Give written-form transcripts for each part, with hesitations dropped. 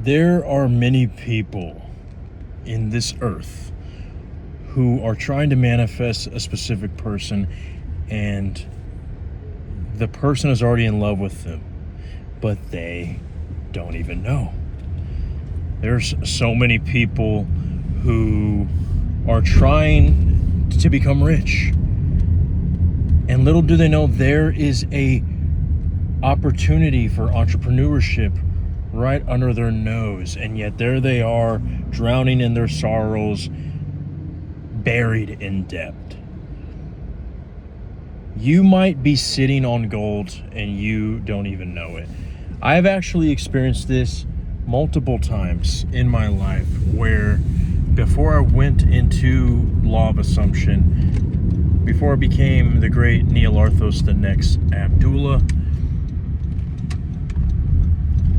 There are many people in this earth who are trying to manifest a specific person, and the person is already in love with them, but they don't even know. There's so many people who are trying to become rich, and little do they know there is a opportunity for entrepreneurship right under their nose, and yet there they are, drowning in their sorrows, buried in debt. You might be sitting on gold and you don't even know it. I've actually experienced this multiple times in my life, where before I went into Law of Assumption, before I became the great Neil Arthos, the next Abdullah,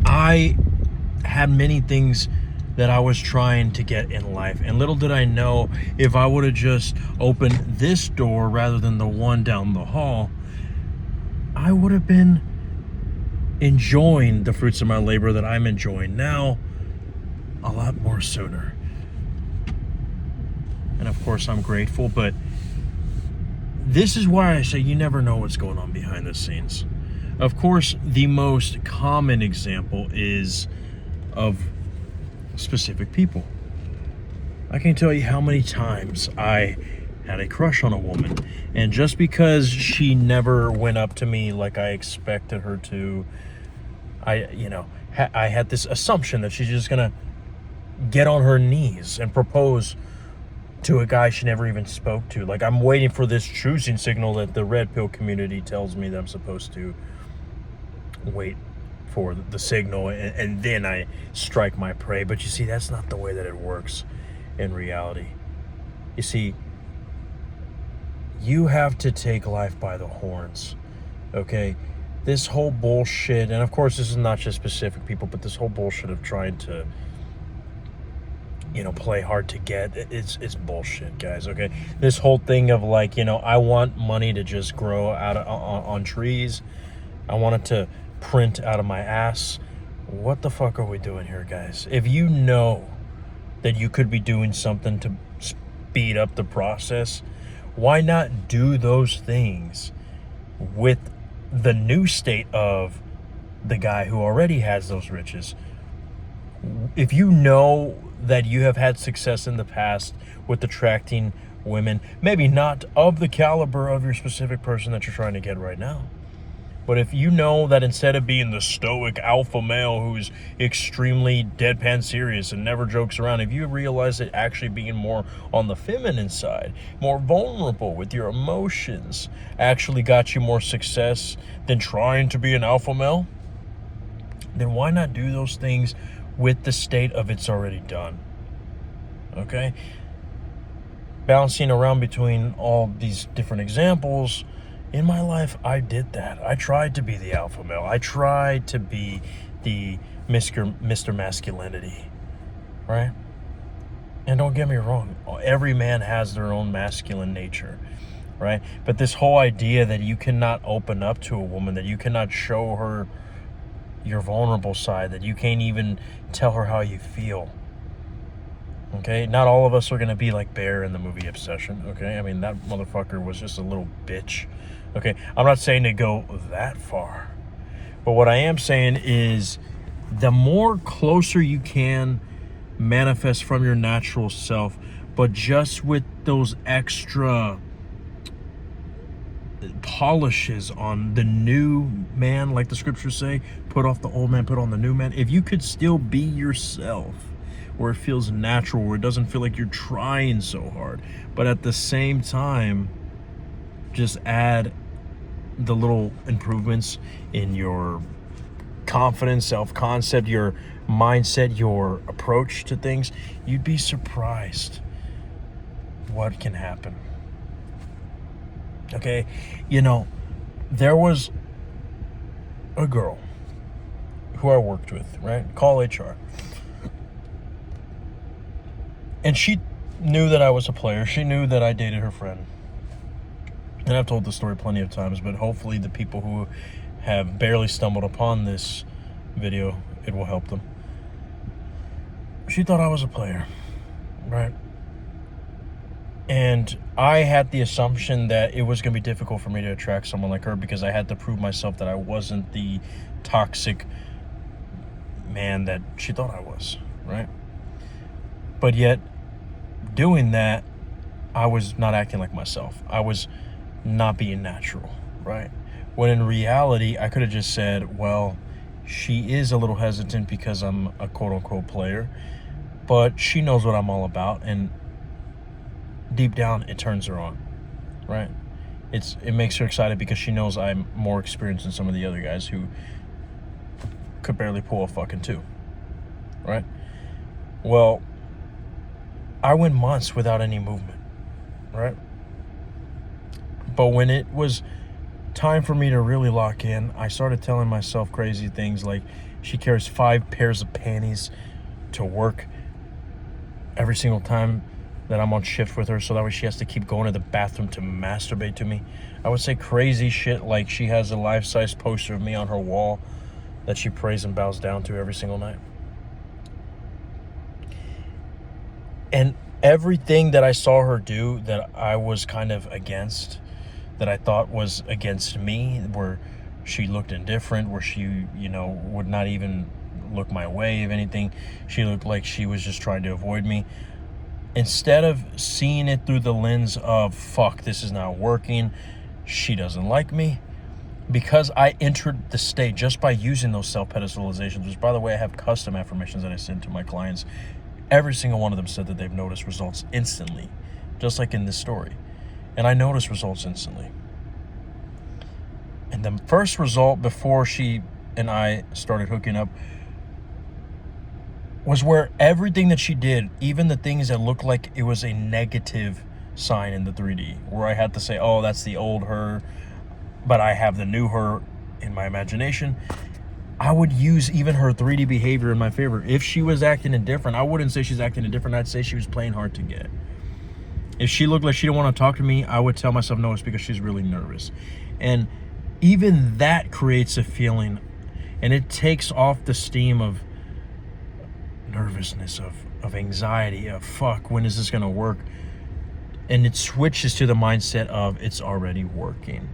I had many things that I was trying to get in life, and little did I know, if I would have just opened this door rather than the one down the hall, I would have been enjoying the fruits of my labor that I'm enjoying now a lot more sooner. And of course I'm grateful, but this is why I say you never know what's going on behind the scenes. Of course, the most common example is of specific people. I can tell you how many times I had a crush on a woman, and just because she never went up to me like I expected her to, I had this assumption that she's just gonna get on her knees and propose to a guy she never even spoke to. Like, I'm waiting for this choosing signal that the red pill community tells me that I'm supposed to wait for the signal, and then I strike my prey. But you see, that's not the way that it works in reality. You see, you have to take life by the horns, okay? This whole bullshit, and of course this is not just specific people, but this whole bullshit of trying to, play hard to get, it's bullshit, guys, okay? This whole thing of like, I want money to just grow out on trees. I want it to print out of my ass. What the fuck are we doing here, guys? If you know that you could be doing something to speed up the process, why not do those things with the new state of the guy who already has those riches? If you know that you have had success in the past with attracting women, maybe not of the caliber of your specific person that you're trying to get right now, but if you know that instead of being the stoic alpha male who's extremely deadpan serious and never jokes around, if you realize that actually being more on the feminine side, more vulnerable with your emotions, actually got you more success than trying to be an alpha male, then why not do those things with the state of it's already done? Okay? Bouncing around between all these different examples, in my life, I did that. I tried to be the alpha male. I tried to be the Mr. Masculinity, right? And don't get me wrong, every man has their own masculine nature, right? But this whole idea that you cannot open up to a woman, that you cannot show her your vulnerable side, that you can't even tell her how you feel, okay? Not all of us are going to be like Bear in the movie Obsession, okay? I mean, that motherfucker was just a little bitch. Okay, I'm not saying to go that far, but what I am saying is the more closer you can manifest from your natural self, but just with those extra polishes on the new man, like the scriptures say, put off the old man, put on the new man. If you could still be yourself, where it feels natural, where it doesn't feel like you're trying so hard, but at the same time, just add the little improvements in your confidence, self-concept, your mindset, your approach to things, you'd be surprised what can happen. Okay? There was a girl who I worked with, right? Call HR. And she knew that I was a player. She knew that I dated her friend. And I've told the story plenty of times, but hopefully the people who have barely stumbled upon this video, it will help them. she thought I was a player, right? And I had the assumption that it was going to be difficult for me to attract someone like her because I had to prove myself that I wasn't the toxic man that she thought I was, right? But yet, doing that, I was not acting like myself. I was not being natural, right? When in reality, I could have just said, well, she is a little hesitant because I'm a quote-unquote player, but she knows what I'm all about, and deep down, it turns her on, right? It makes her excited because she knows I'm more experienced than some of the other guys who could barely pull a fucking two, right? Well, I went months without any movement, right? But when it was time for me to really lock in, I started telling myself crazy things like she carries 5 pairs of panties to work every single time that I'm on shift with her, so that way she has to keep going to the bathroom to masturbate to me. I would say crazy shit like she has a life-size poster of me on her wall that she prays and bows down to every single night. And everything that I saw her do that I was kind of against, that I thought was against me, where she looked indifferent, where she, would not even look my way. If anything, she looked like she was just trying to avoid me. Instead of seeing it through the lens of, fuck, this is not working, she doesn't like me, because I entered the state just by using those self-pedestalizations, which, by the way, I have custom affirmations that I send to my clients. Every single one of them said that they've noticed results instantly, just like in this story. And I noticed results instantly. And the first result before she and I started hooking up was where everything that she did, even the things that looked like it was a negative sign in the 3D, where I had to say, oh, that's the old her, but I have the new her in my imagination, I would use even her 3D behavior in my favor. If she was acting indifferent, I wouldn't say she's acting indifferent. I'd say she was playing hard to get. If she looked like she didn't want to talk to me, I would tell myself no, it's because she's really nervous. And even that creates a feeling, and it takes off the steam of nervousness, of anxiety, of fuck, when is this going to work? And it switches to the mindset of it's already working.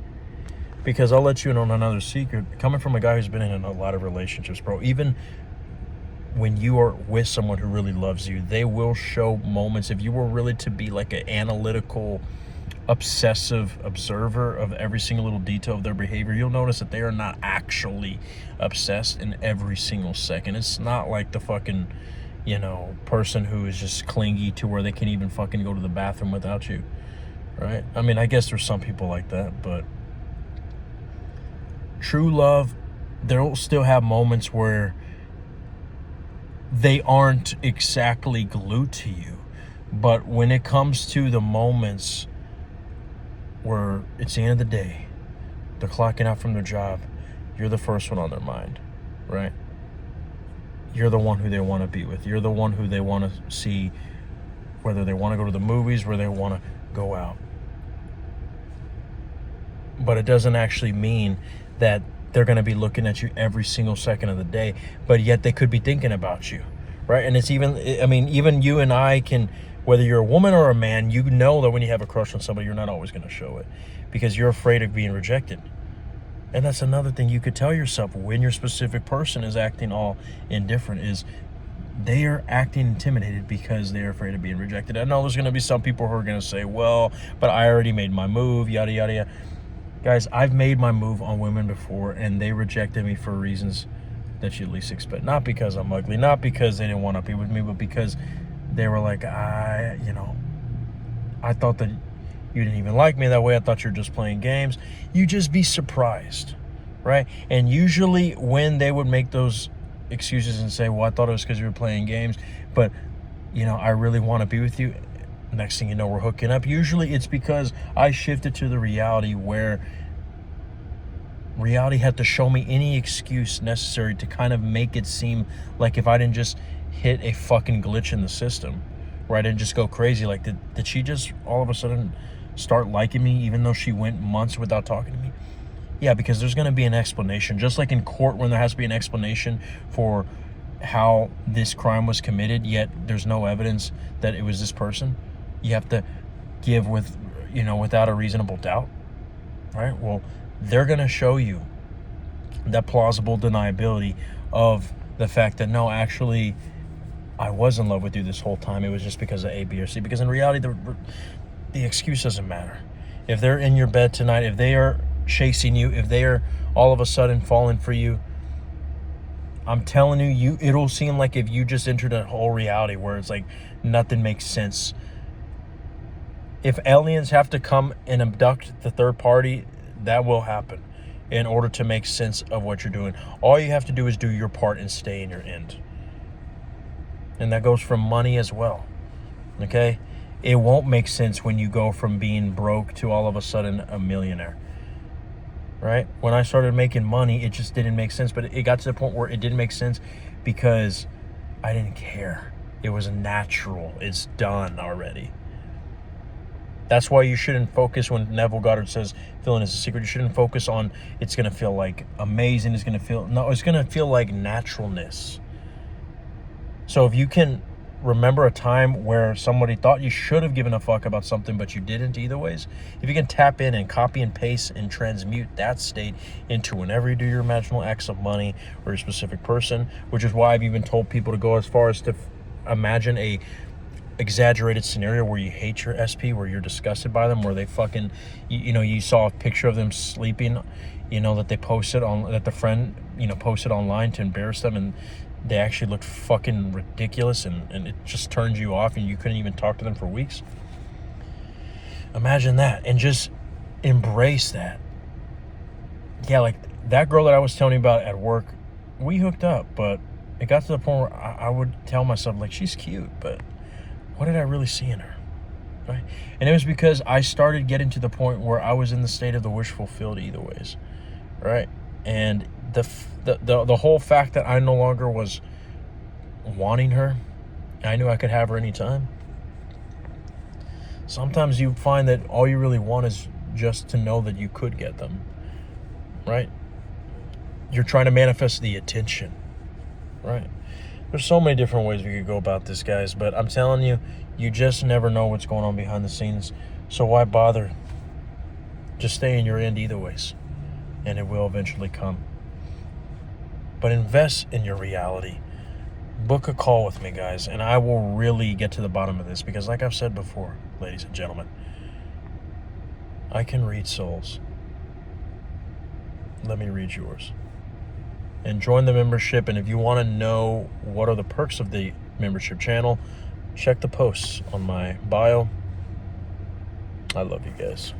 Because I'll let you in on another secret. Coming from a guy who's been in a lot of relationships, bro, even when you are with someone who really loves you, they will show moments. If you were really to be like an analytical, obsessive observer of every single little detail of their behavior, you'll notice that they are not actually obsessed in every single second. It's not like the fucking, person who is just clingy to where they can even fucking go to the bathroom without you, right? I mean, I guess there's some people like that, but true love, they'll still have moments where they aren't exactly glued to you. But when it comes to the moments where it's the end of the day, they're clocking out from their job, you're the first one on their mind, right? You're the one who they want to be with. You're the one who they want to see, whether they want to go to the movies, where they want to go out. But it doesn't actually mean that they're going to be looking at you every single second of the day, but yet they could be thinking about you, right? And it's even you and I can, whether you're a woman or a man, you know that when you have a crush on somebody, you're not always going to show it because you're afraid of being rejected. And that's another thing you could tell yourself when your specific person is acting all indifferent, is they are acting intimidated because they're afraid of being rejected. I know there's going to be some people who are going to say, well, but I already made my move, yada, yada, yada. Guys, I've made my move on women before, and they rejected me for reasons that you least expect. Not because I'm ugly, not because they didn't want to be with me, but because they were like, I thought that you didn't even like me that way. I thought you were just playing games. You just be surprised, right? And usually when they would make those excuses and say, well, I thought it was because you were playing games, but, I really want to be with you. Next thing you know, we're hooking up. Usually it's because I shifted to the reality where reality had to show me any excuse necessary to kind of make it seem like if I didn't just hit a fucking glitch in the system, where I didn't just go crazy, like did she just all of a sudden start liking me even though she went months without talking to me? Yeah, because there's going to be an explanation. Just like in court when there has to be an explanation for how this crime was committed, yet there's no evidence that it was this person. You have to give with, without a reasonable doubt, right? Well, they're going to show you that plausible deniability of the fact that, no, actually, I was in love with you this whole time. It was just because of A, B, or C. Because in reality, the excuse doesn't matter. If they're in your bed tonight, if they are chasing you, if they are all of a sudden falling for you, I'm telling you, it'll seem like if you just entered a whole reality where it's like nothing makes sense. If aliens have to come and abduct the third party, that will happen in order to make sense of what you're doing. All you have to do is do your part and stay in your end. And that goes for money as well. Okay? It won't make sense when you go from being broke to all of a sudden a millionaire. Right? When I started making money, it just didn't make sense. But it got to the point where it didn't make sense because I didn't care. It was natural. It's done already. That's why you shouldn't focus when Neville Goddard says feeling is a secret. You shouldn't focus on it's going to feel like amazing. It's going to feel like naturalness. So if you can remember a time where somebody thought you should have given a fuck about something, but you didn't either ways, if you can tap in and copy and paste and transmute that state into whenever you do your imaginal acts of money or a specific person, which is why I've even told people to go as far as to imagine a exaggerated scenario where you hate your SP, where you're disgusted by them, where they fucking, you saw a picture of them sleeping, that they posted on, that the friend, posted online to embarrass them, and they actually looked fucking ridiculous, and it just turned you off and you couldn't even talk to them for weeks. Imagine that and just embrace that. Yeah, like that girl that I was telling you about at work, we hooked up, but it got to the point where I would tell myself, like, she's cute, but what did I really see in her? Right? And it was because I started getting to the point where I was in the state of the wish fulfilled either ways. Right? And the whole fact that I no longer was wanting her, I knew I could have her anytime. Sometimes you find that all you really want is just to know that you could get them. Right? You're trying to manifest the attention. Right? There's so many different ways we could go about this, guys, but I'm telling you, you just never know what's going on behind the scenes. So why bother? Just stay in your end either ways, and it will eventually come. But invest in your reality. Book a call with me, guys, and I will really get to the bottom of this, because like I've said before, ladies and gentlemen, I can read souls. Let me read yours. And join the membership. And if you want to know what are the perks of the membership channel, check the posts on my bio. I love you guys.